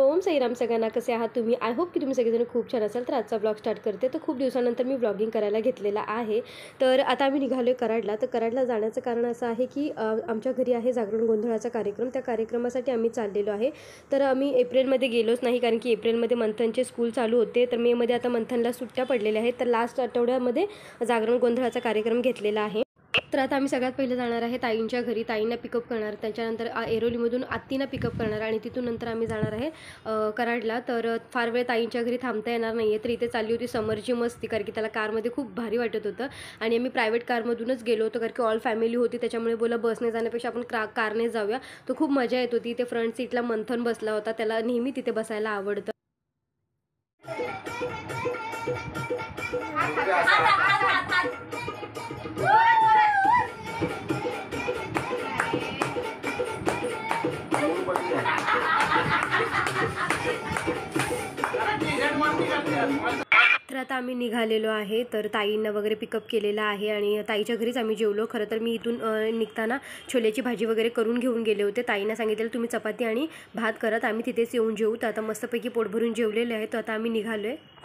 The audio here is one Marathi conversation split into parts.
ओम साईराम सगळ्यांना, कसे आहात तुम्ही? आय होप की तुम्ही सगळेजण खूप छान असाल. तर आजचा ब्लॉग स्टार्ट करते. तर खूप दिवसानंतर मी ब्लॉगिंग करायला घेतलेला आहे. तर आता आम्ही निघालो कराडला. तर कराडला जाण्याचं कारण असं आहे की आमच्या घरी आहे जागरण गोंधळाचा कार्यक्रम. त्या कार्यक्रमासाठी आम्ही चाललेलो आहे. तर आम्ही एप्रिलमध्ये गेलोच नाही, कारण की एप्रिलमध्ये मंथनचे स्कूल चालू होते. तर मेमध्ये आता मंथनला सुट्ट्या पडलेल्या आहेत. तर लास्ट आठवड्यामध्ये जागरण गोंधळाचा कार्यक्रम घेतलेला आहे. तर आता आम्ही सगळ्यात पहिले जाणार आहे ताईंच्या घरी. ताईंना पिकअप करणार, त्याच्यानंतर एरोलीमधून आत्तींना पिकअप करणार आणि तिथून नंतर आम्ही जाणार आहे कराडला. तर फार वेळ ताईंच्या घरी थांबता येणार नाही आहे. तर इथे चालली होती समरची मस्ती, कारण की त्याला कारमध्ये खूप भारी वाटत होतं आणि आम्ही प्रायव्हेट कारमधूनच गेलो होतो, कारण की ऑल फॅमिली होती. त्याच्यामुळे बोला बसने जाण्यापेक्षा आपण कारने जाऊया. तर खूप मजा येत होती. इथे फ्रंट सीटला मंथन बसला होता, त्याला नेहमी तिथे बसायला आवडतं. तर आता आम्ही निघालेलो आहे. तर ताईंना वगैरे पिकअप केलेला आहे आणि ताईच्या घरीच आम्ही जेवलो. खरं तर मी इथून निघताना छोल्याची भाजी वगैरे करून घेऊन गेले होते. ताईंना सांगितलेलं तुम्ही चपाती आणि भात करत, आम्ही तिथेच येऊन जेवू. तर आता मस्तपैकी पोट भरून जेवलेले आहे. तर आता आम्ही निघालो आहे.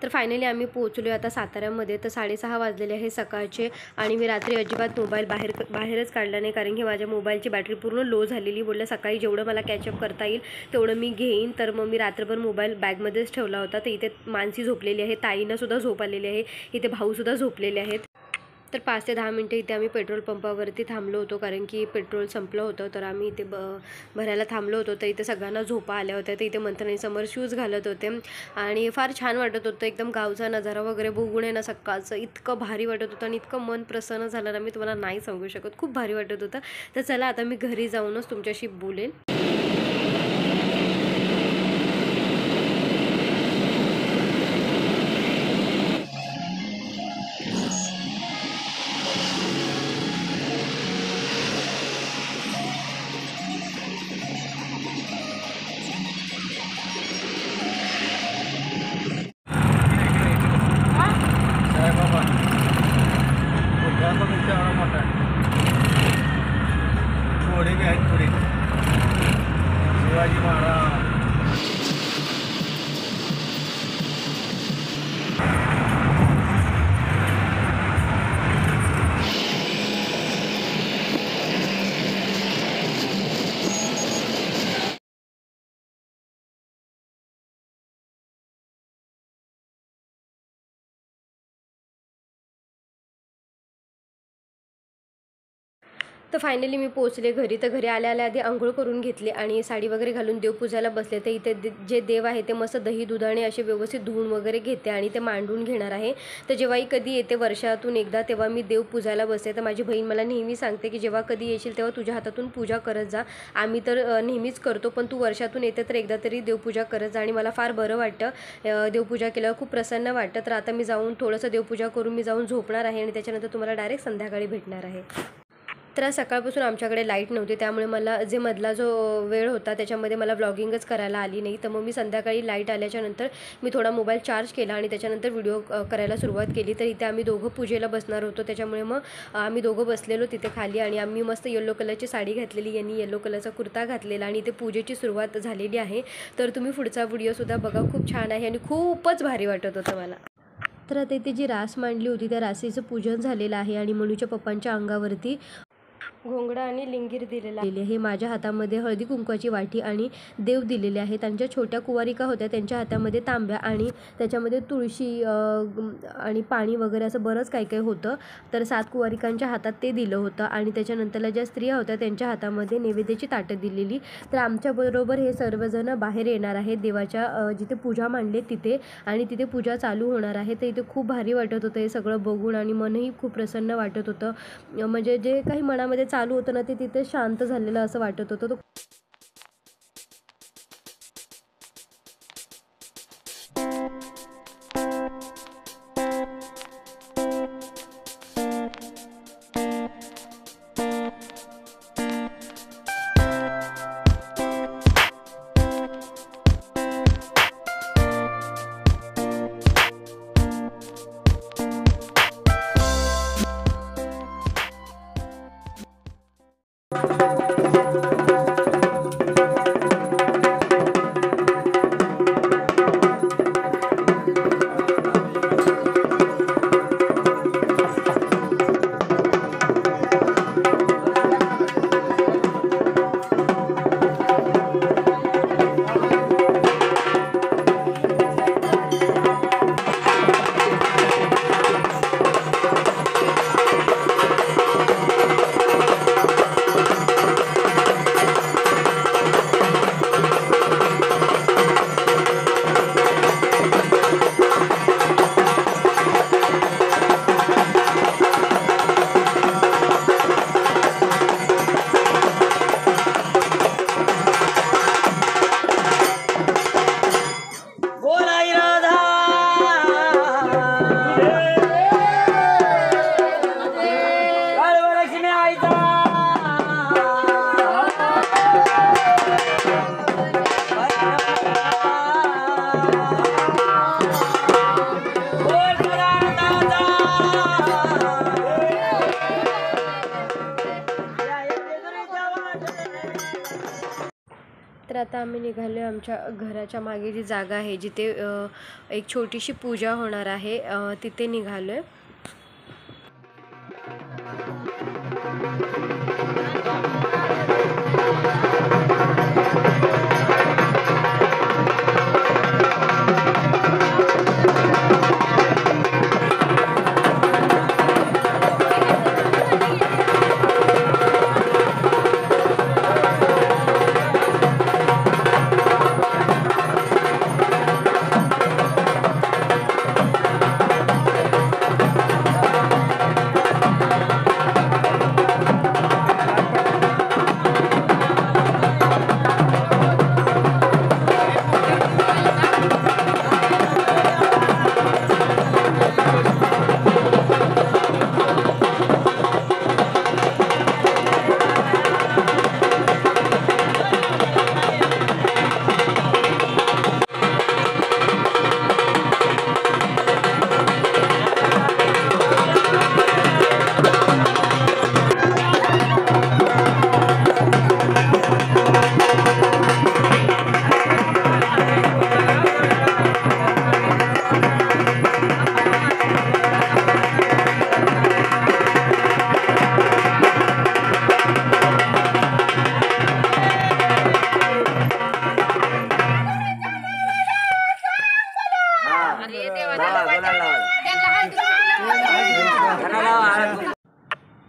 तर फायनली आम्ही पोहोचलो आता साताऱ्यामध्ये. तर 6:30 वाजलेले आहे सकाळचे आणि मी रात्री अजिबात मोबाईल बाहेरच काढला नाही, कारण की माझ्या मोबाईलची बॅटरी पूर्ण लो झालेली. बोललं सकाळी जेवढं मला कॅचअप करता येईल तेवढं मी घेईन. तर मग मी रात्रभर मोबाईल बॅगमध्येच ठेवला होता. तर इथे मानसी झोपलेली आहे, ताईंनासुद्धा झोप आलेली आहे, इथे भाऊसुद्धा झोपलेले आहेत. तर 5 ते 10 मिनटं इथे आम्ही पेट्रोल पंपावरती थांबलो होतो, कारण की पेट्रोल संपलं होतं. तर आम्ही इथे भरायला थांबलो होतो. तर इथे सगळ्यांना झोपा आल्या होत्या. तर इथे मंथन समर शूज घालत होते आणि फार छान वाटत होतं. एकदम गावचा नजारा वगैरे बघून आहे ना, सकाळचं इतकं भारी वाटत होतं आणि इतकं मन प्रसन्न झालं ना, मी तुम्हाला नाही सांगू शकत. खूप भारी वाटत होतं. तर चला आता मी घरी जाऊनच तुमच्याशी बोलेन. शिवाजी महाराज तर फायनली मी पोहोचले घरी. तर घरी आल्या आधी आंघोळ करून घेतली आणि साडी वगैरे घालून देवपूजाला बसले. तर इथे जे देव आहे ते मस्त दही दुधाने असे व्यवस्थित धुवून वगैरे घेते आणि ते मांडून घेणार आहे. तर जेव्हाही कधी येते वर्षातून एकदा, तेव्हा मी देवपूजाला बसते. तर माझी बहीण मला नेहमी सांगते की जेव्हा कधी येशील तेव्हा तुझ्या हातातून पूजा करत जा. आम्ही तर नेहमीच करतो, पण तू वर्षातून येते तर एकदा तरी देवपूजा करत जा. आणि मला फार बरं वाटतं देवपूजा केल्यावर, खूप प्रसन्न वाटतं. तर आता मी जाऊन थोडंसं देवपूजा करून मी जाऊन झोपणार आहे आणि त्याच्यानंतर तुम्हाला डायरेक्ट संध्याकाळी भेटणार आहे. तर आज सकाळपासून आमच्याकडे लाईट नव्हती, त्यामुळे मला जे मधला जो वेळ होता त्याच्यामध्ये मला व्लॉगिंगच करायला आली नाही. तर मग मी संध्याकाळी लाईट आल्याच्यानंतर मी थोडा मोबाईल चार्ज केला आणि त्याच्यानंतर व्हिडिओ करायला सुरुवात केली. तर इथे आम्ही दोघं पूजेला बसणार होतो, त्याच्यामुळे मग आम्ही दोघं बसलेलो तिथे खाली आणि आम्ही मस्त येलो कलरची साडी घातलेली, यांनी येलो कलरचा कुर्ता घातलेला आणि इथे पूजेची सुरुवात झालेली आहे. तर तुम्ही पुढचा व्हिडिओसुद्धा बघा, खूप छान आहे आणि खूपच भारी वाटत होतं मला. तर आता इथे जी रास मांडली होती त्या राशीचं पूजन झालेलं आहे आणि मनूच्या पप्पांच्या अंगावरती घोंगडा आणि लिंगीर दिलेला आहे. हे माझ्या हातामध्ये हळदी कुंकवाची वाटी आणि देव दिलेले आहे. त्यांच्या छोट्या कुवारिका होत्या, त्यांच्या हातामध्ये तांब्या आणि त्याच्यामध्ये तुळशी आणि पाणी वगैरे असं बरंच काय काय होतं. तर 7 कुवारिकांच्या हातात ते दिलं होतं आणि त्याच्यानंतरला ज्या स्त्रिया होत्या त्यांच्या हातामध्ये नैवेद्याची ताटं दिलेली. तर आमच्याबरोबर हे सर्वजण बाहेर येणार आहेत देवाच्या जिथे पूजा मांडली तिथे, आणि तिथे पूजा चालू होणार आहे. तर इथे खूप भारी वाटत होतं हे सगळं बघून आणि मनही खूप प्रसन्न वाटत होतं. म्हणजे जे काही मनामध्ये चालू होतं ना ते तिथे शांत झालेलं असं वाटत होतं. आता आम्ही निघालो आमच्या घराच्या मागे जी जागा आहे जिथे एक छोटीशी पूजा होणार आहे तिथे निघालो आहे.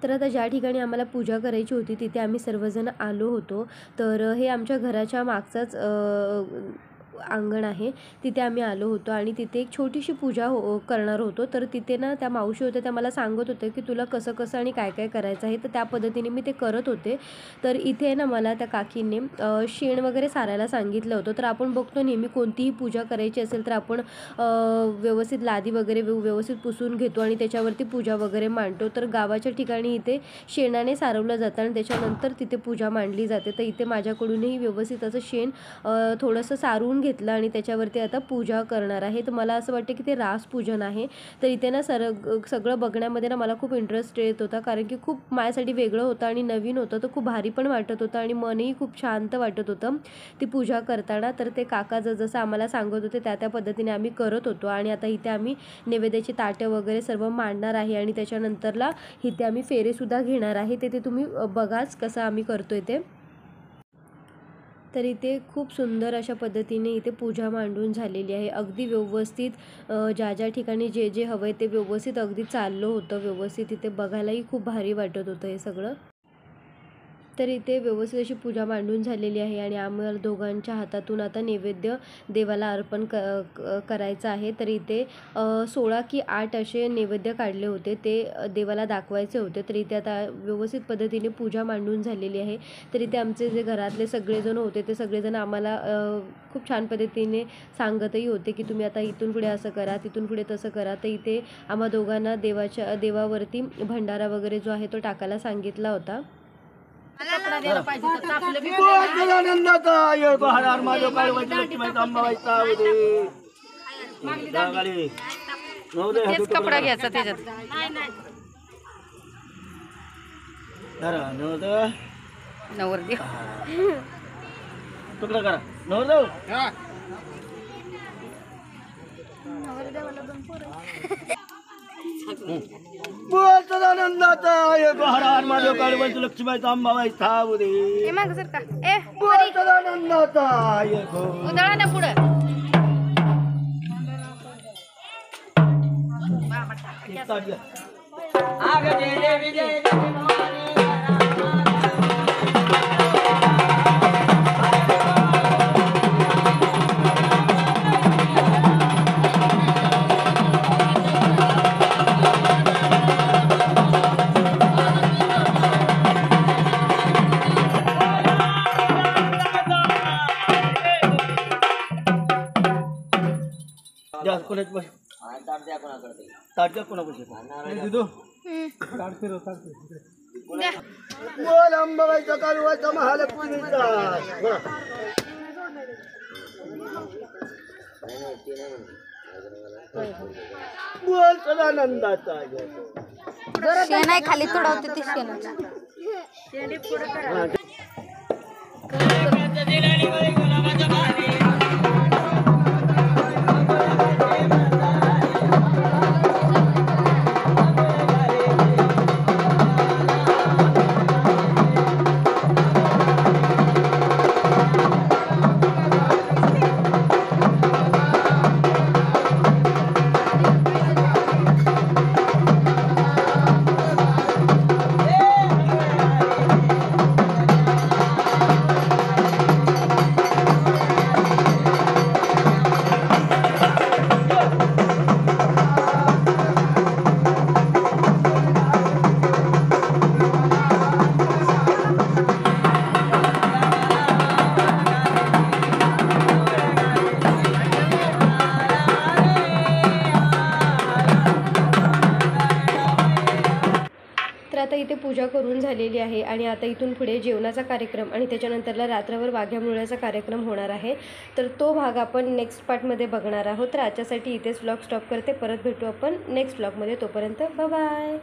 तर आता ज्या ठिकाणी आम्हाला पूजा करायची होती तिथे आम्ही सर्वजण आलो होतो. तर हे आमच्या घराच्या मागचाच अंगण आहे, तिथे आम्ही आलो होतो आणि तिथे एक छोटीशी पूजा करणार होतो. तर तिथे ना त्या मावशी होत्या, त्या मला सांगत होत्या की तुला कसं कसं आणि काय काय करायचं आहे. तर त्या पद्धतीने मी ते करत होते. तर इथे ना मला त्या काकींनी शेण वगैरे सारायला सांगितलं होतं. तर आपण बघतो नेहमी कोणतीही पूजा करायची असेल तर आपण व्यवस्थित लादी वगैरे व्यवस्थित पुसून घेतो आणि त्याच्यावरती पूजा वगैरे मांडतो. तर गावाच्या ठिकाणी इथे शेणाने सारवलं जातं आणि त्याच्यानंतर तिथे पूजा मांडली जाते. तर इथे माझ्याकडूनही व्यवस्थित असं शेण थोडंसं सारून घेतलं आणि त्याच्यावरती आता पूजा करणार आहे. तर मला असं वाटतं की ते रास पूजन आहे. तर इथे ना सगळं बघण्यामध्ये ना मला खूप इंटरेस्ट येत होता, कारण की खूप माझ्यासाठी वेगळं होतं आणि नवीन होतं. तर खूप भारी पण वाटत होतं आणि मनही खूप शांत वाटत होतं ती पूजा करताना. तर ते काका जसं आम्हाला सांगत होते त्या पद्धतीने आम्ही करत होतो. आणि आता इथे आम्ही नैवेद्याची ताटं वगैरे सर्व मांडणार आहे आणि त्याच्यानंतरला इथे आम्ही फेरेसुद्धा घेणार आहे. ते तुम्ही बघाच कसं आम्ही करतोय ते. तर इथे खूप सुंदर अशा पद्धतीने इथे पूजा मांडून झालेली आहे. अगदी व्यवस्थित ज्या ठिकाणी जे हवं आहे ते व्यवस्थित अगदी चाललं होतं व्यवस्थित. इथे बघायलाही खूप भारी वाटत होतं हे सगळं. तर इथे व्यवस्थित अशी पूजा मांडून झालेली आहे आणि आम्हाला दोघांच्या हातातून आता नैवेद्य देवाला अर्पण करायचं आहे. तर इथे 16 की 8 असे नैवेद्य काढले होते, ते देवाला दाखवायचे होते. तर इथे आता व्यवस्थित पद्धतीने पूजा मांडून झालेली आहे. तर इथे आमचे जे घरातले सगळेजण होते ते सगळेजण आम्हाला खूप छान पद्धतीने सांगतही होते की तुम्ही आता इथून पुढे असं करा, तिथून पुढे तसं करा. तर इथे आम्हा दोघांना देवावरती भंडारा वगैरे जो आहे तो टाकायला सांगितला होता. कपडा घ्यायचा त्याच्यात नवरदेव तुकडा करा नवरदेव. बोल सदानंदाचा हर हर महादेव काळवंत लक्ष्मीबाईचा अंबाबाई थांबू दे. बोल सदानंदाचा उदळा ना पुढं. बोल अंबाबाईचा कालवाचा महालक्ष्मीचा. बोल सदानंदाचा. शेण आहे खाली तोडवते ती शेण. तर आता इथे पूजा करून झालेली आहे आणि आता इथून पुढे जेवणाचा कार्यक्रम आणि त्याच्यानंतरला रात्रभर वाघ्या मुरळ्याचा कार्यक्रम होणार आहे. तर तो भाग आपण नेक्स्ट पार्टमध्ये बघणार आहोत. तर आजच्यासाठी इथेच व्लॉग स्टॉप करते. परत भेटू आपण नेक्स्ट व्लॉगमध्ये. तोपर्यंत बाय बाय.